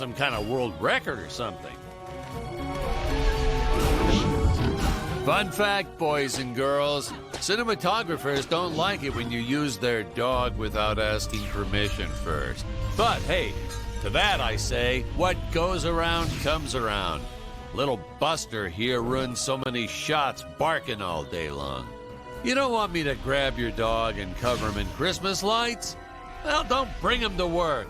some kind of world record or something. Fun fact, boys and girls, cinematographers don't like it when you use their dog without asking permission first. But hey, to that I say, what goes around comes around. Little Buster here ruined so many shots barking all day long. You don't want me to grab your dog and cover him in Christmas lights? Well, don't bring him to work.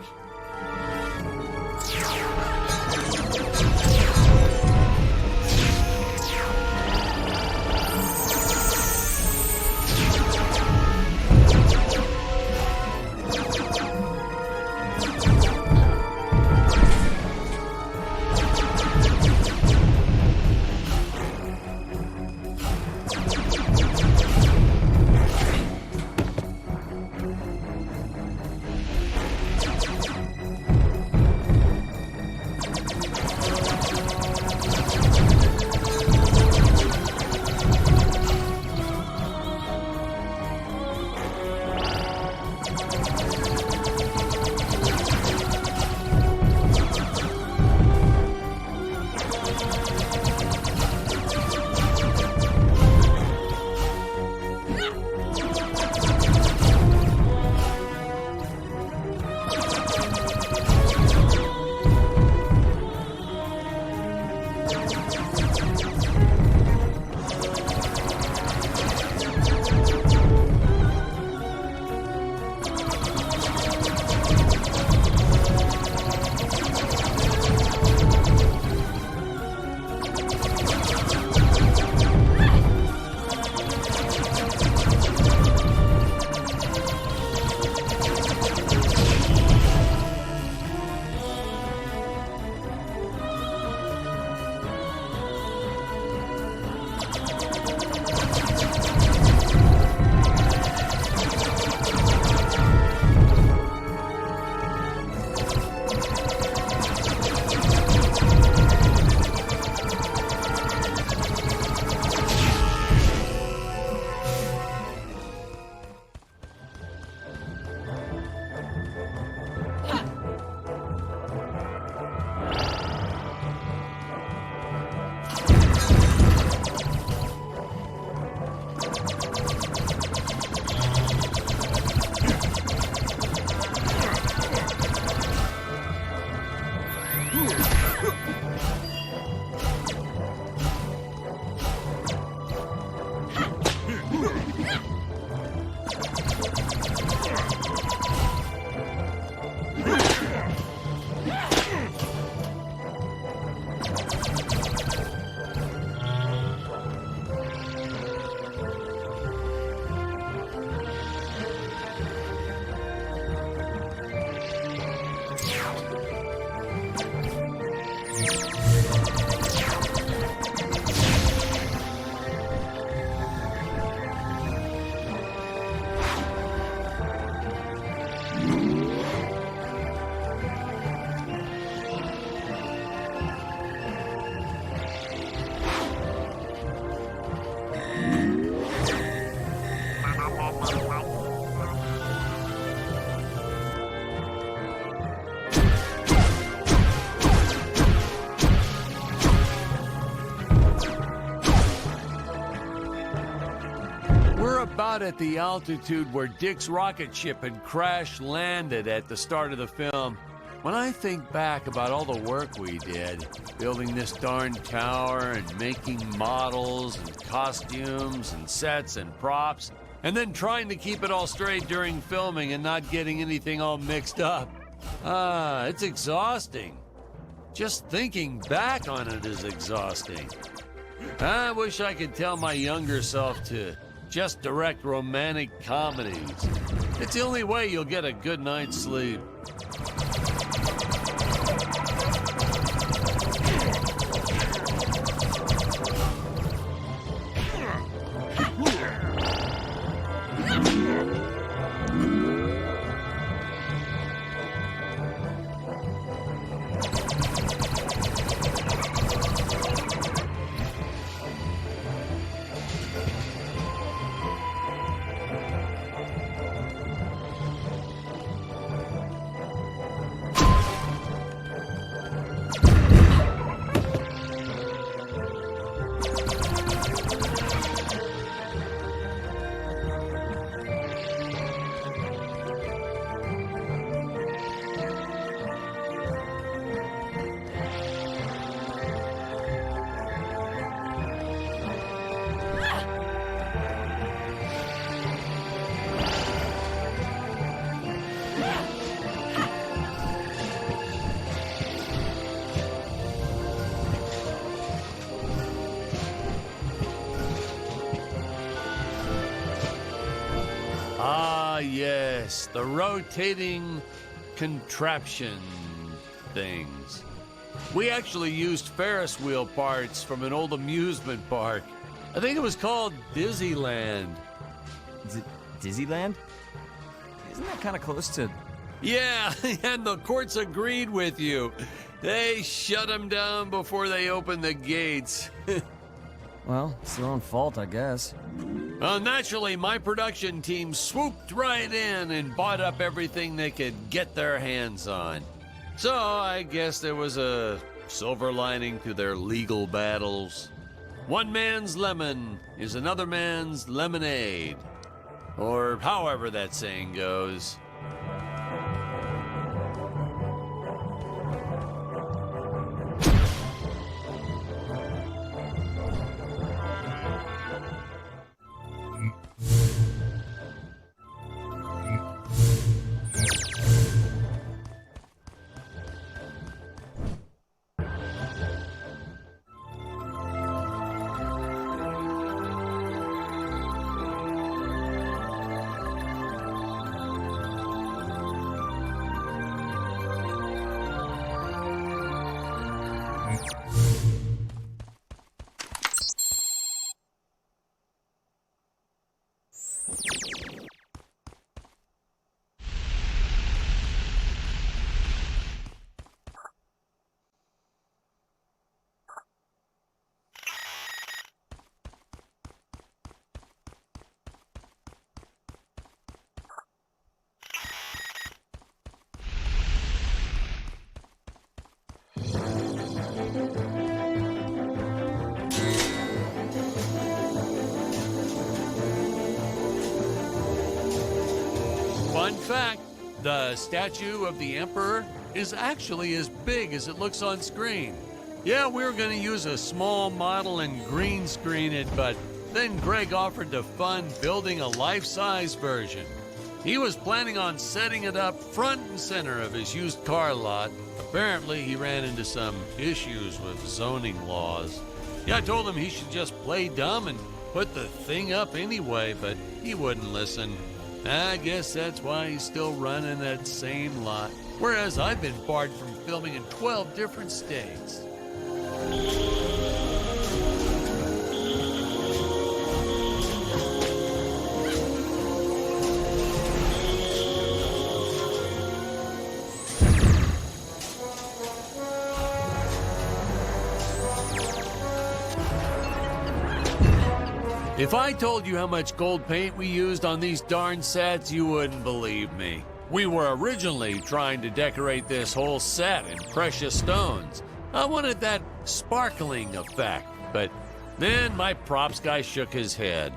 About at the altitude where Dick's rocket ship had crash landed at the start of the film. When I think back about all the work we did, building this darn tower and making models and costumes and sets and props, and then trying to keep it all straight during filming and not getting anything all mixed up. It's exhausting. Just thinking back on it is exhausting. I wish I could tell my younger self to just direct romantic comedies. It's the only way you'll get a good night's sleep. yes, the rotating contraption things. We actually used Ferris wheel parts from an old amusement park. I think it was called Disneyland. Disneyland? Isn't that kind of close to... Yeah, and the courts agreed with you. They shut them down before they opened the gates. Well, it's their own fault, I guess. Well, naturally, my production team swooped right in and bought up everything they could get their hands on. So I guess there was a silver lining to their legal battles. One man's lemon is another man's lemonade. Or however that saying goes. Fun fact, the statue of the Emperor is actually as big as it looks on screen. Yeah, we were going to use a small model and green screen it, but then Greg offered to fund building a life-size version. He was planning on setting it up front and center of his used car lot. Apparently, he ran into some issues with zoning laws. Yeah, I told him he should just play dumb and put the thing up anyway, but he wouldn't listen. I guess that's why he's still running that same lot, whereas I've been barred from filming in 12 different states. If I told you how much gold paint we used on these darn sets, you wouldn't believe me. We were originally trying to decorate this whole set in precious stones. I wanted that sparkling effect, but then my props guy shook his head.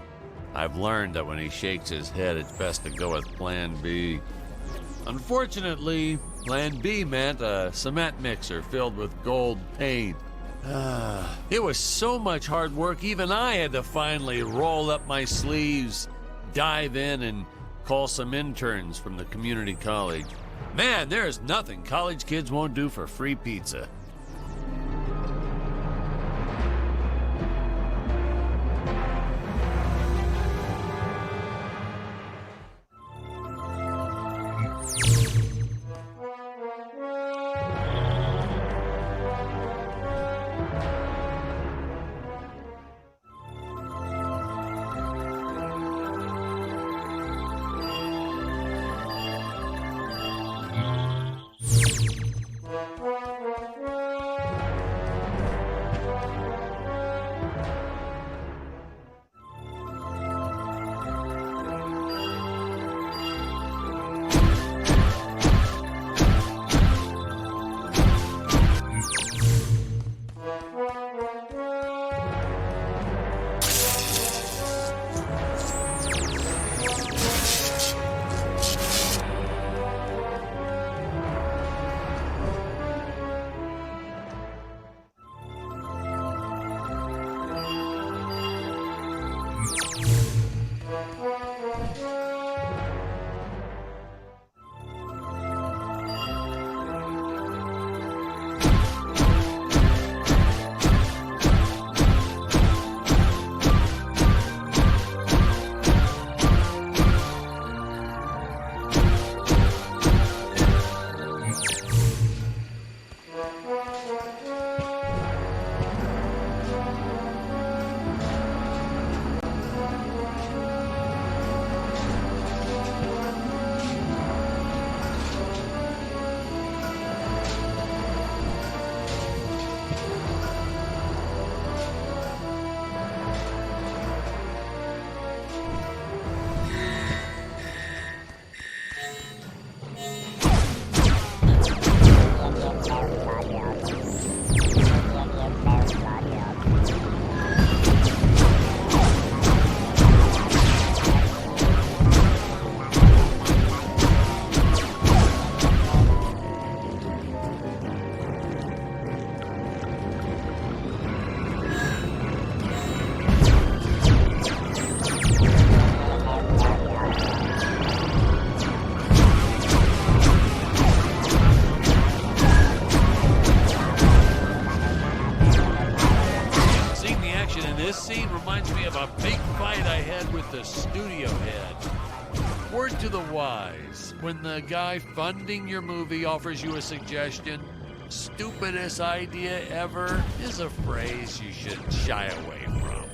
I've learned that when he shakes his head, it's best to go with Plan B. Unfortunately, Plan B meant a cement mixer filled with gold paint. It was so much hard work, even I had to finally roll up my sleeves, dive in, and call some interns from the community college. Man, there's nothing college kids won't do for free pizza. scene reminds me of a big fight I had with the studio head. Word to the wise, when the guy funding your movie offers you a suggestion, stupidest idea ever is a phrase you should shy away from.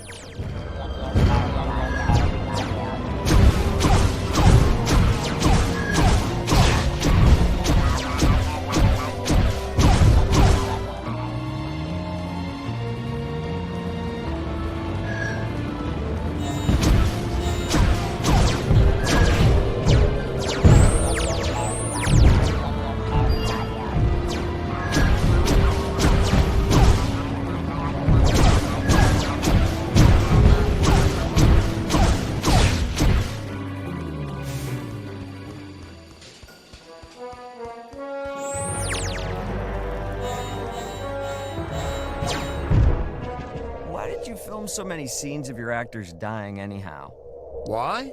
Why did you film so many scenes of your actors dying anyhow? Why?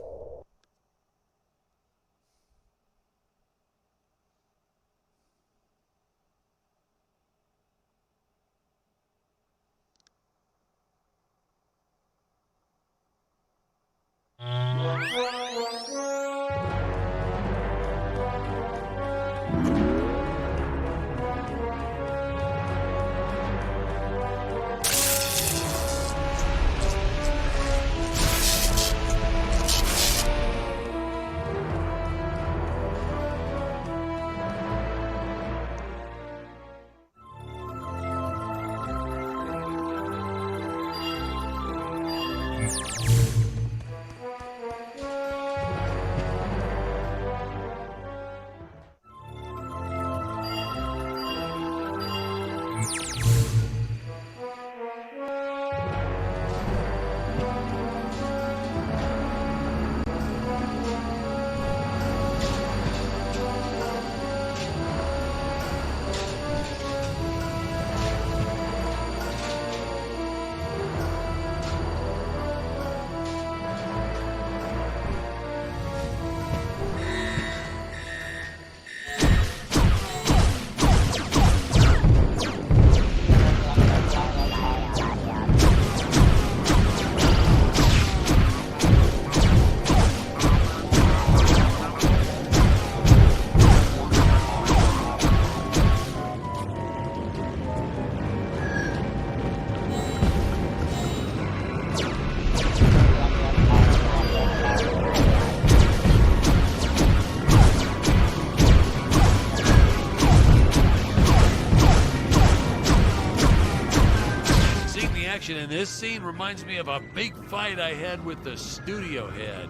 In this scene reminds me of a big fight I had with the studio head.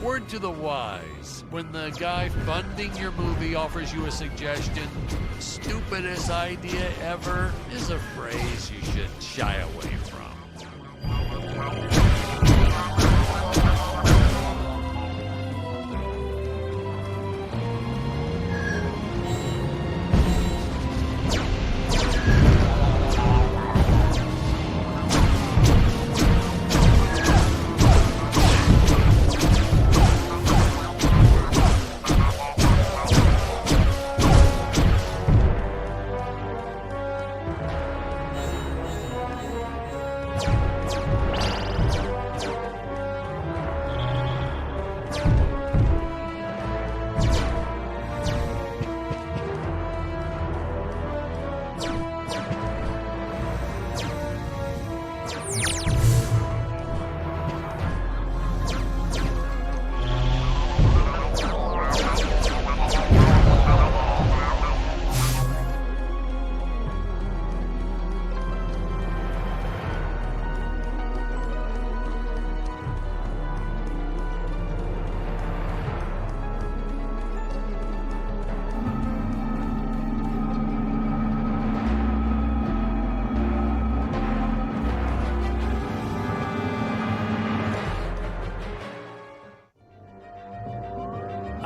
Word to the wise, when the guy funding your movie offers you a suggestion, stupidest idea ever is a phrase you should shy away from.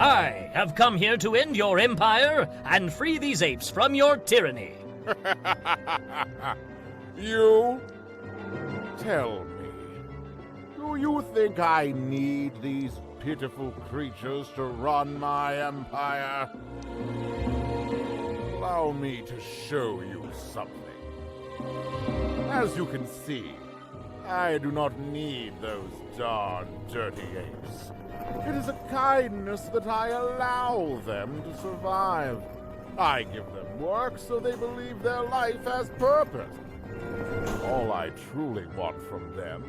I have come here to end your empire and free these apes from your tyranny. You? Tell me, do you think I need these pitiful creatures to run my empire? Allow me to show you something. As you can see, I do not need those darn dirty apes. It is a kindness that I allow them to survive. I give them work so they believe their life has purpose. All I truly want from them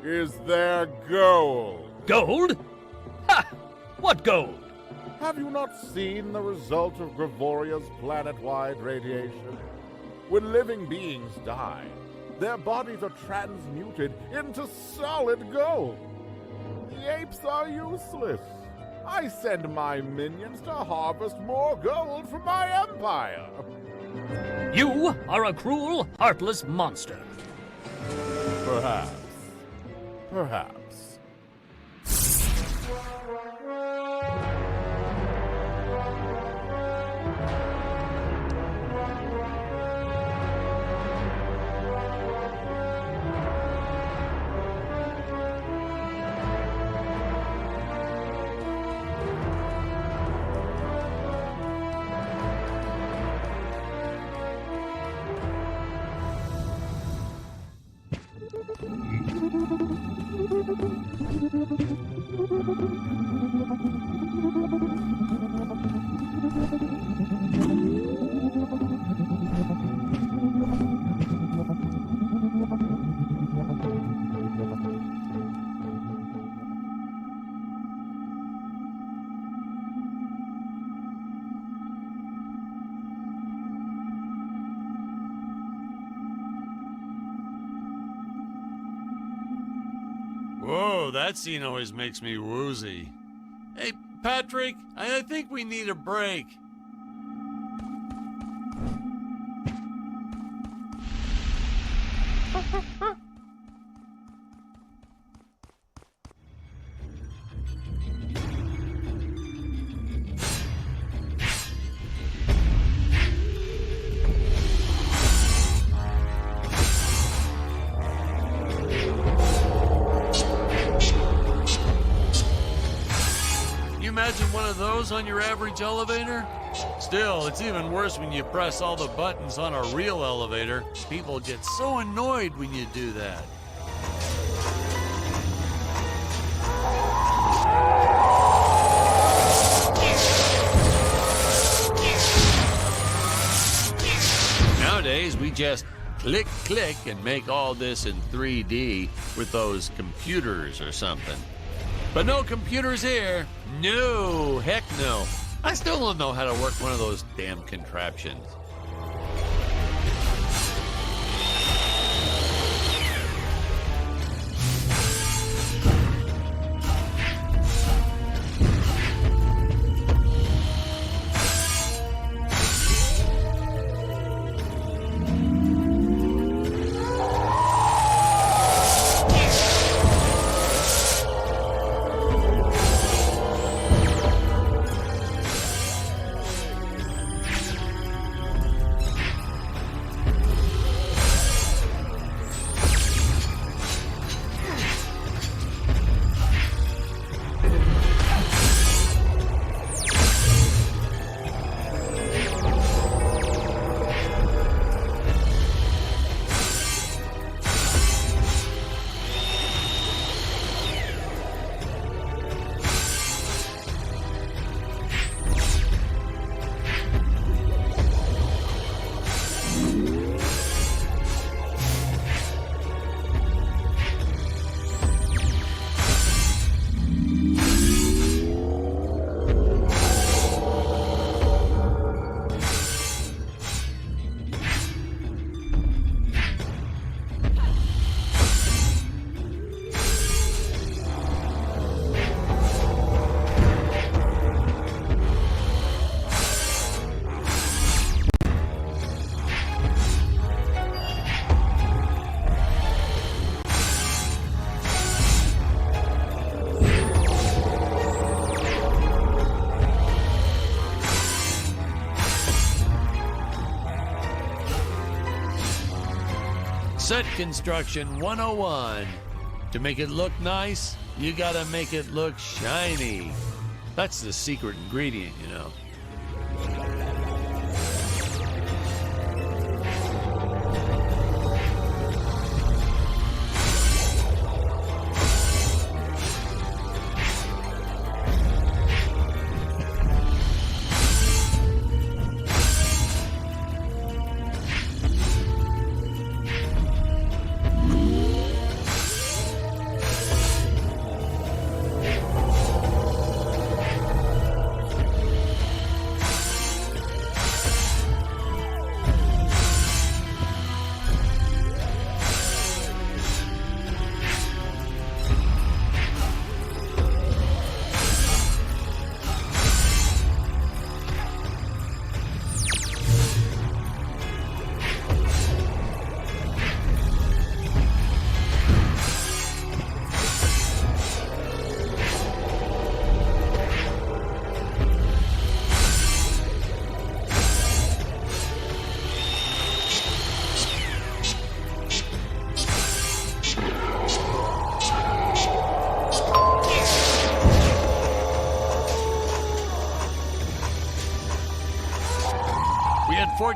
is their gold. Gold? Ha! What gold? Have you not seen the result of Gravoria's planet-wide radiation? When living beings die, their bodies are transmuted into solid gold. The apes are useless. I send my minions to harvest more gold for my empire. You are a cruel, heartless monster. Perhaps. Perhaps. Whoa, that scene always makes me woozy. Hey, Patrick, I think we need a break. Imagine one of those on your average elevator? Still, it's even worse when you press all the buttons on a real elevator. People get so annoyed when you do that. Nowadays, we just click, click, and make all this in 3D with those computers or something. But no computers here. No, heck no. I still don't know how to work one of those damn contraptions. Set construction 101. To make it look nice, you gotta make it look shiny. That's the secret ingredient, you know.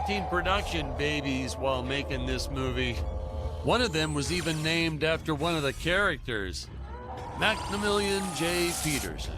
14 production babies while making this movie. One of them was even named after one of the characters, Maximilian J. Peterson.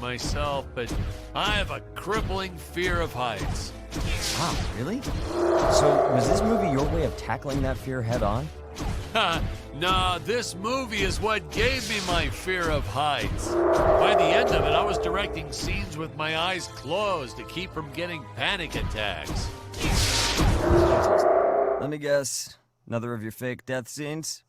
Myself, but I have a crippling fear of heights. Wow, really? So, was this movie your way of tackling that fear head on? Nah, this movie is what gave me my fear of heights. By the end of it, I was directing scenes with my eyes closed to keep from getting panic attacks. Let me guess. Another of your fake death scenes?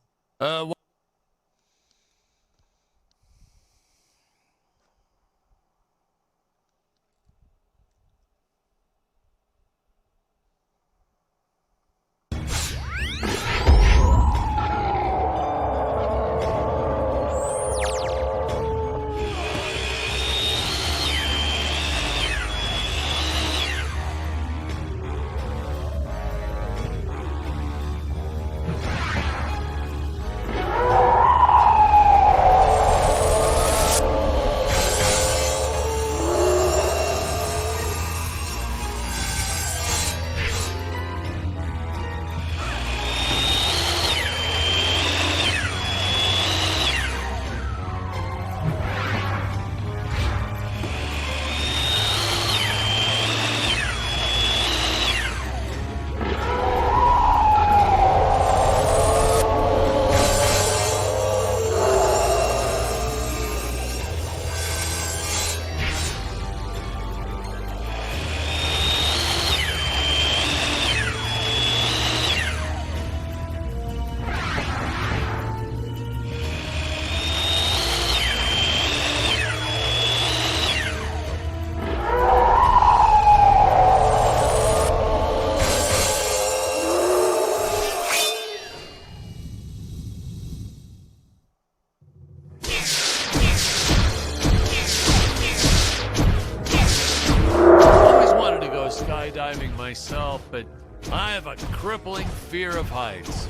I have a crippling fear of heights.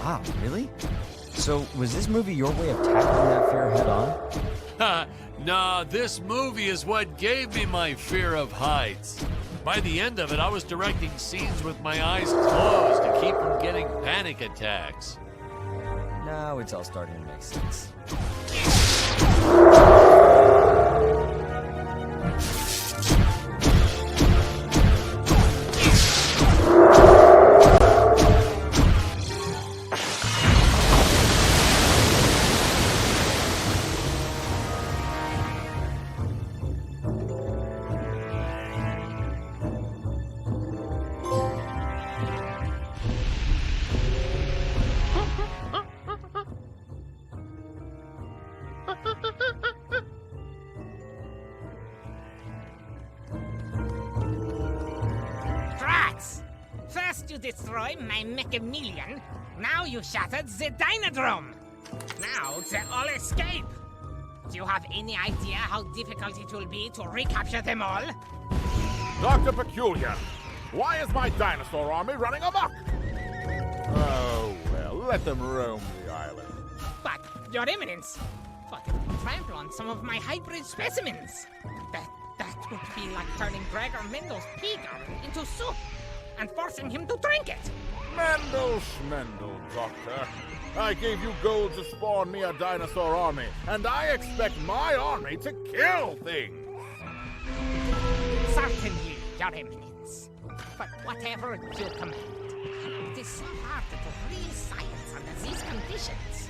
Wow, really? So, was this movie your way of tackling that fear head on? Nah, this movie is what gave me my fear of heights. By the end of it, I was directing scenes with my eyes closed to keep from getting panic attacks. Now it's all starting to make sense. First you destroy my Mechameleon, now you shattered the Dynodrome. Now they all escape. Do you have any idea how difficult it will be to recapture them all? Dr. Peculiar, why is my dinosaur army running amok? Oh, well, let them roam the island. But, Your Eminence, what if you trample on some of my hybrid specimens? That would be like turning Gregor Mendel's pea garden into soup and forcing him to drink it. Mendel Schmendel, Doctor. I gave you gold to spawn me a dinosaur army, and I expect my army to kill things. Certainly, Your Eminence. But whatever you command, it is so hard to do real science under these conditions.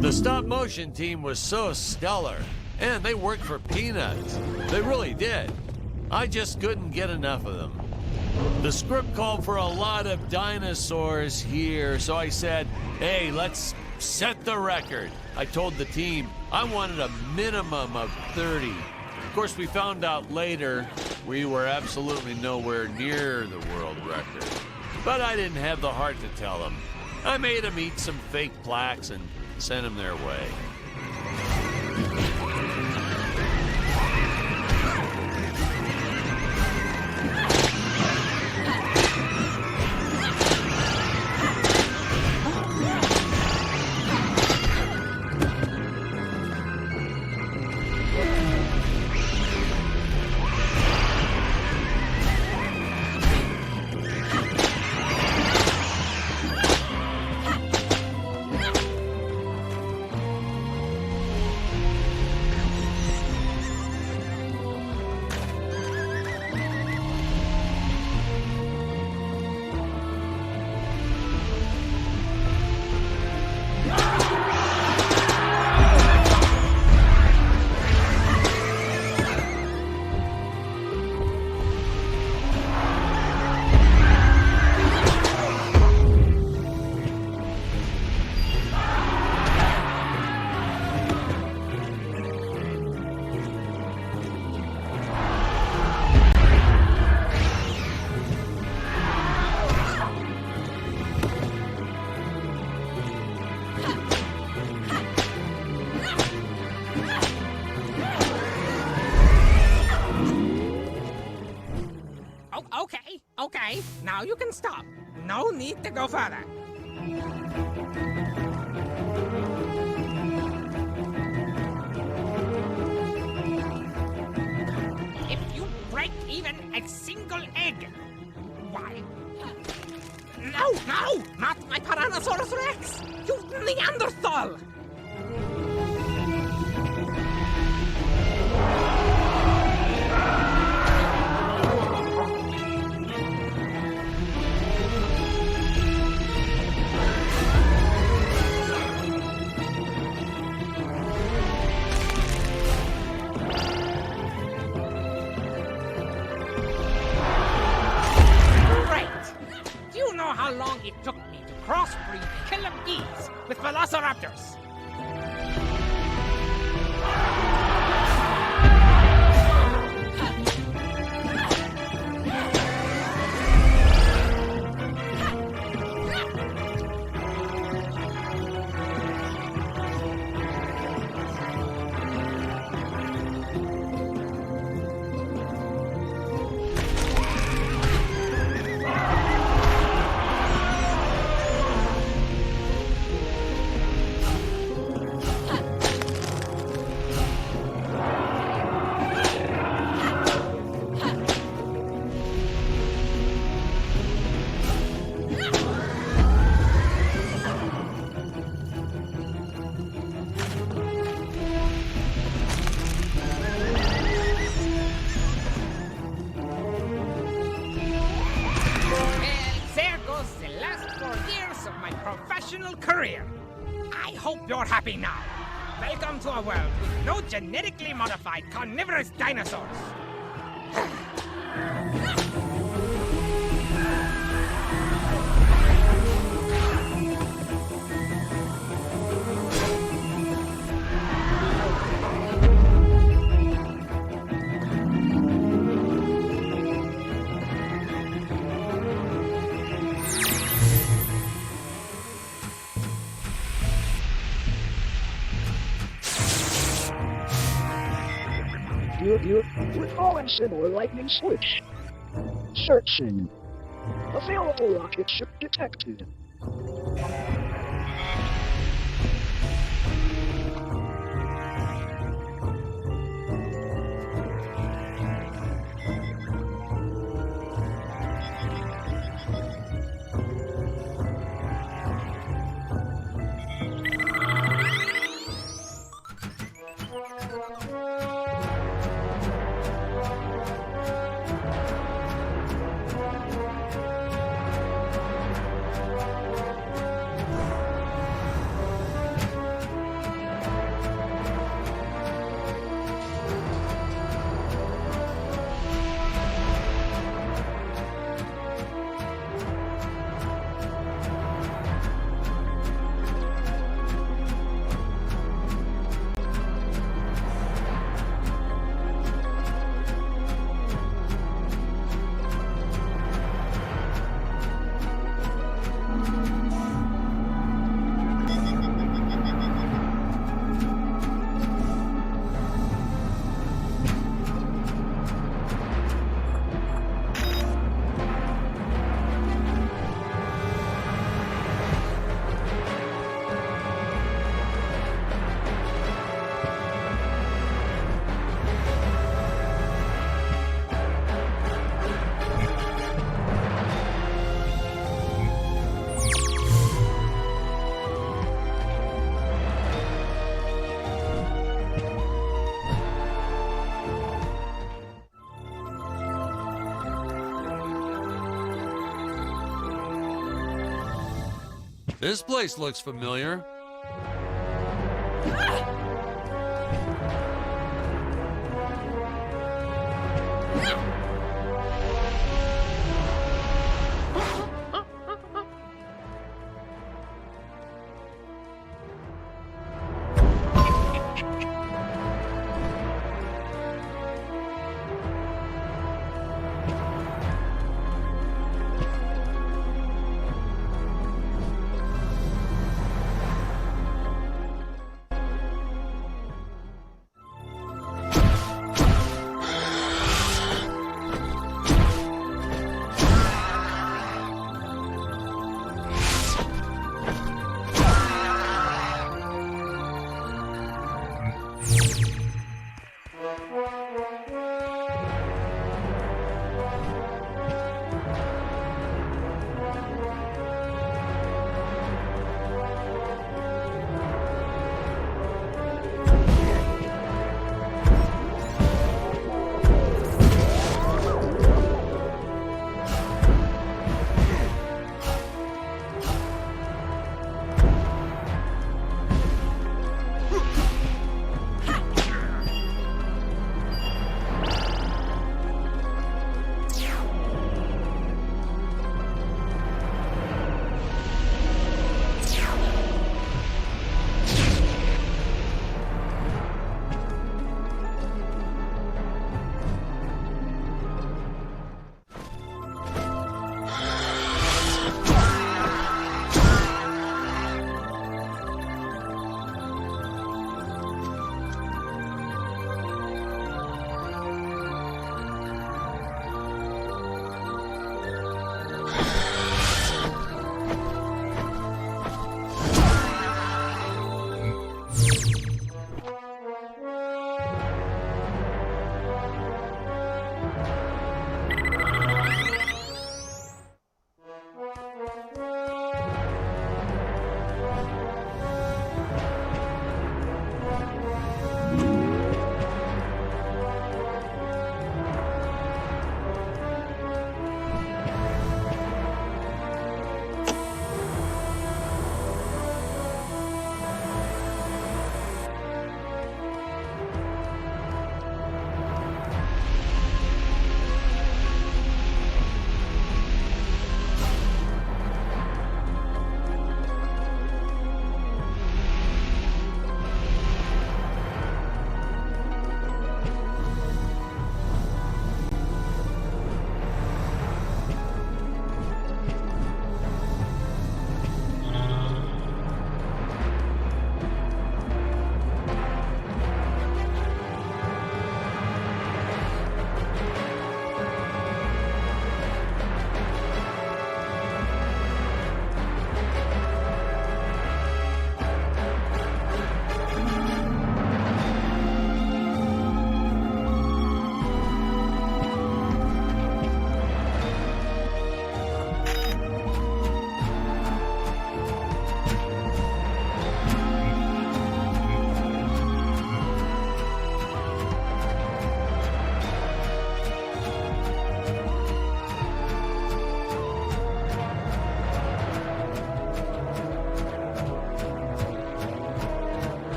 The stop-motion team was so stellar, and they worked for peanuts. They really did. I just couldn't get enough of them. The script called for a lot of dinosaurs here, so I said, hey, let's set the record. I told the team I wanted a minimum of 30. Of course, we found out later we were absolutely nowhere near the world record. But I didn't have the heart to tell them. I made them eat some fake plaques and sent them their way. Okay, now you can stop. No need to go further. If you break even a single egg, why? No, not my Tyrannosaurus Rex! You Neanderthal! long it took me to crossbreed killer bees with velociraptors. Professional career. I hope you're happy now. Welcome to a world with no genetically modified carnivorous dinosaurs. You're recalling similar lightning switch. Searching. Available rocket ship detected. This place looks familiar.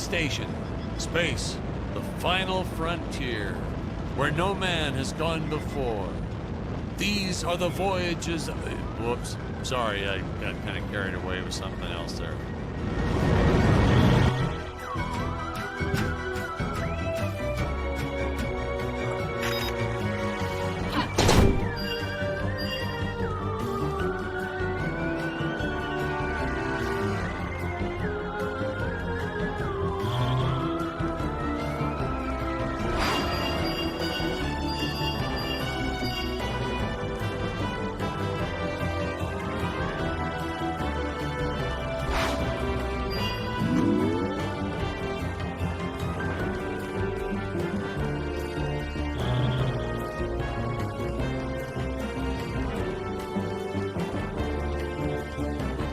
station. Space, the final frontier, where no man has gone before. These are the voyages of... Whoops. Sorry, I got kind of carried away with something else there.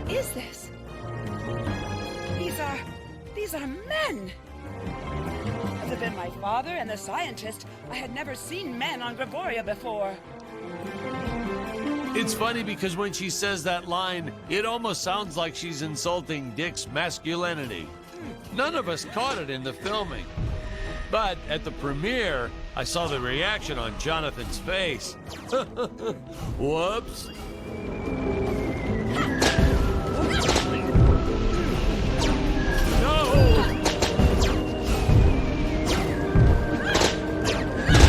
Is this? These are men! Other than my father and the scientist, I had never seen men on Gravoria before. It's funny because when she says that line, it almost sounds like she's insulting Dick's masculinity. None of us caught it in the filming. But at the premiere, I saw the reaction on Jonathan's face. Whoops. No!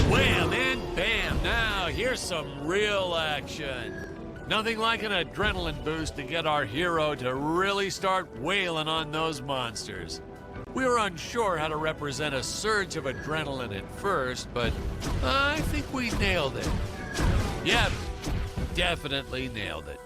Wham and bam! Now, here's some real action. Nothing like an adrenaline boost to get our hero to really start wailing on those monsters. We were unsure how to represent a surge of adrenaline at first, but I think we nailed it. Yep, definitely nailed it.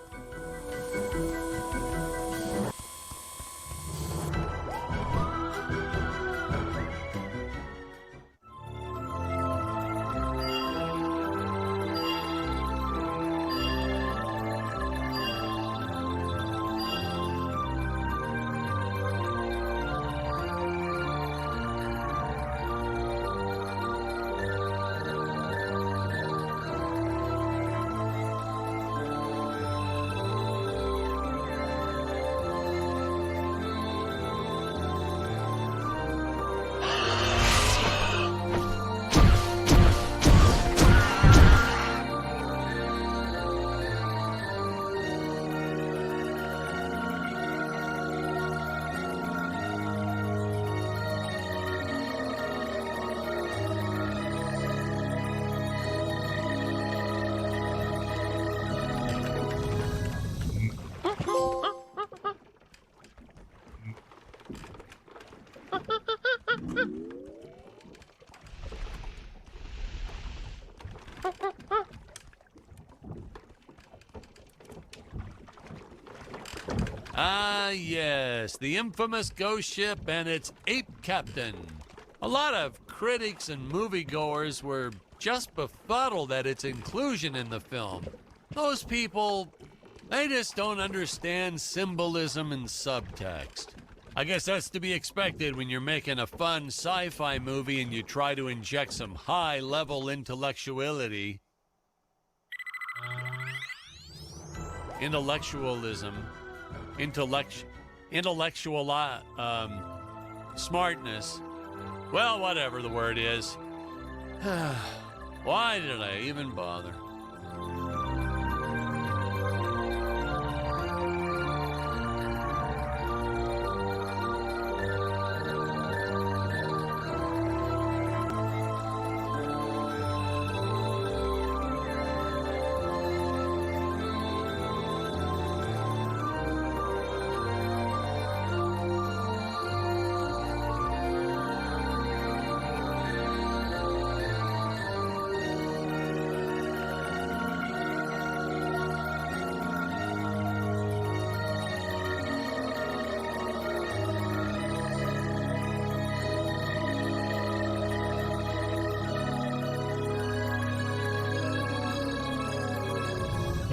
Ah, yes, the infamous ghost ship and its ape captain. A lot of critics and moviegoers were just befuddled at its inclusion in the film. Those people, they just don't understand symbolism and subtext. I guess that's to be expected when you're making a fun sci-fi movie and you try to inject some high-level intellectuality. Intellectualism. Intellectual, smartness. Well, whatever the word is. Why did I even bother?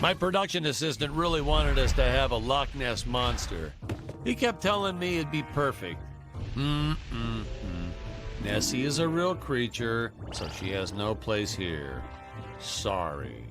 My production assistant really wanted us to have a Loch Ness monster. He kept telling me it'd be perfect. Nessie is a real creature, so she has no place here. Sorry.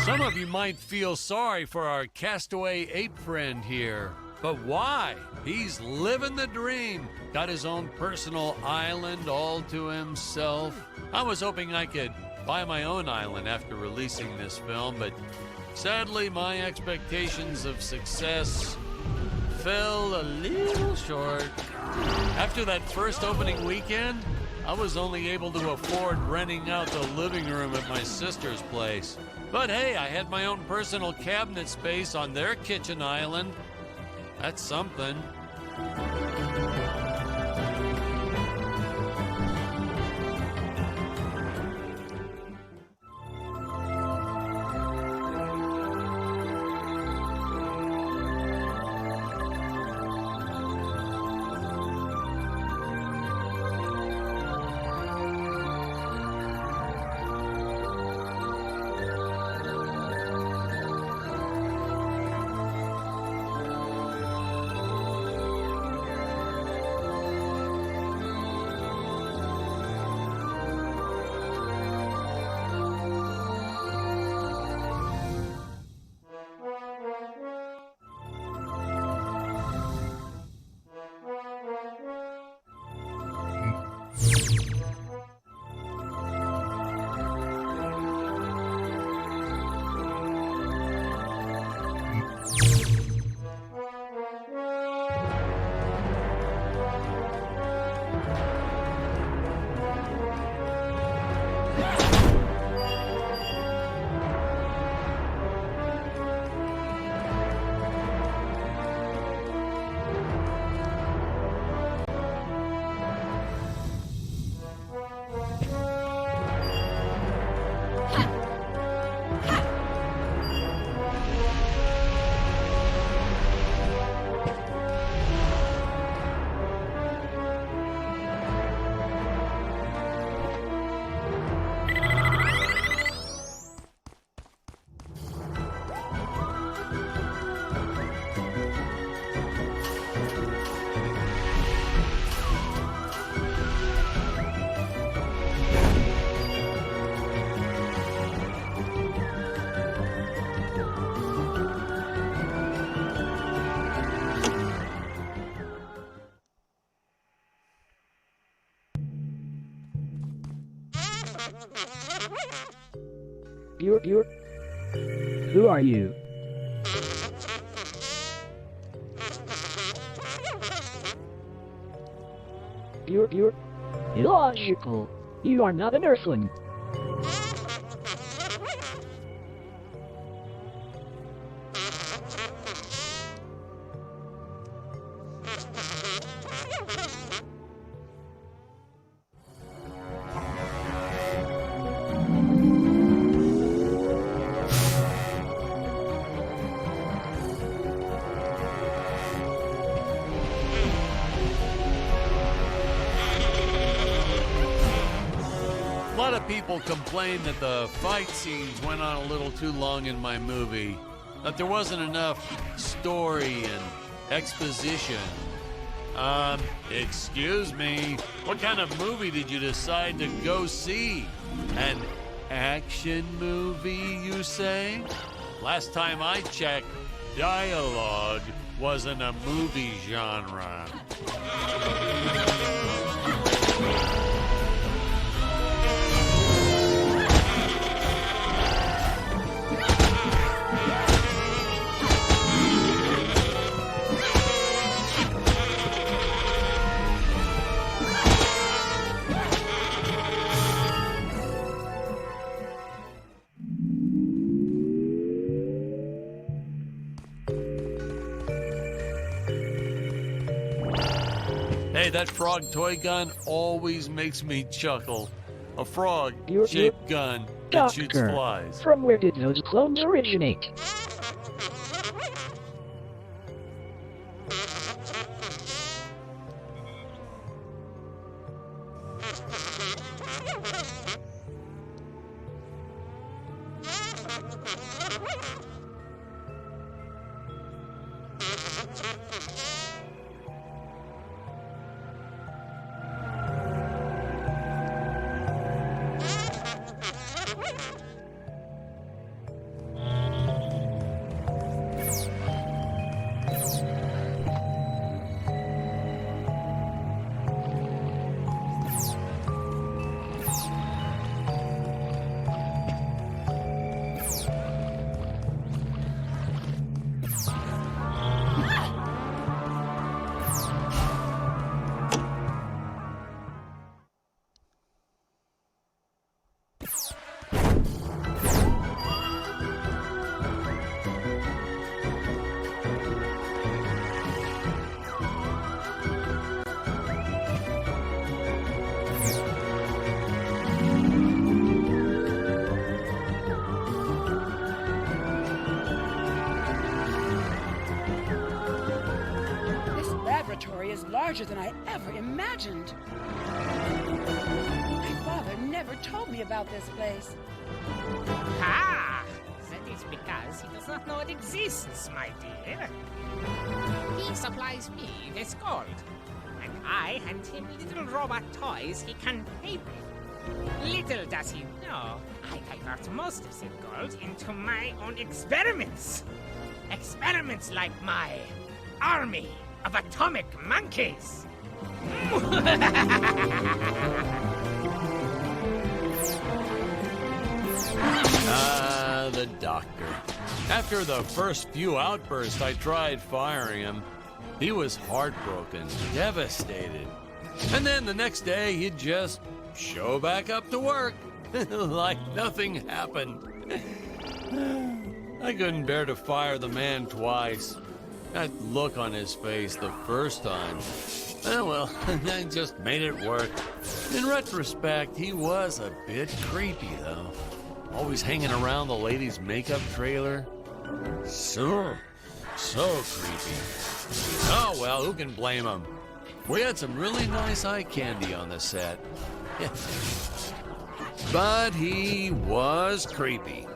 Some of you might feel sorry for our castaway ape friend here. But why? He's living the dream. Got his own personal island all to himself. I was hoping I could buy my own island after releasing this film, but sadly my expectations of success fell a little short. After that first opening weekend, I was only able to afford renting out the living room at my sister's place. But hey, I had my own personal cabinet space on their kitchen island. That's something. Who are you? You're illogical. You are not an Earthling. people complained that the fight scenes went on a little too long in my movie, that there wasn't enough story and exposition. Excuse me, what kind of movie did you decide to go see? An action movie, you say? Last time I checked, dialogue wasn't a movie genre. Hey, that frog toy gun always makes me chuckle. A frog-shaped gun that shoots Doctor, flies. from where did those clones originate? Is larger than I ever imagined. My father never told me about this place. Ah! That is because he does not know it exists, my dear. He supplies me with gold, and I hand him little robot toys he can pay with. Little does he know, I divert most of the gold into my own experiments. Experiments like my army of atomic monkeys. The doctor. After the first few outbursts, I tried firing him. He was heartbroken, devastated. And then the next day, he'd just show back up to work, like nothing happened. I couldn't bear to fire the man twice. That look on his face the first time, well, I just made it work. In retrospect, he was a bit creepy, though. Always hanging around the ladies' makeup trailer. So creepy. Oh, well, who can blame him? We had some really nice eye candy on the set. But he was creepy.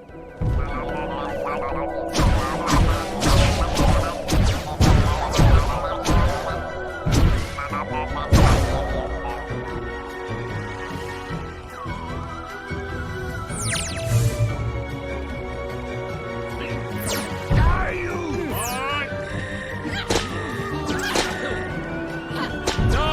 No!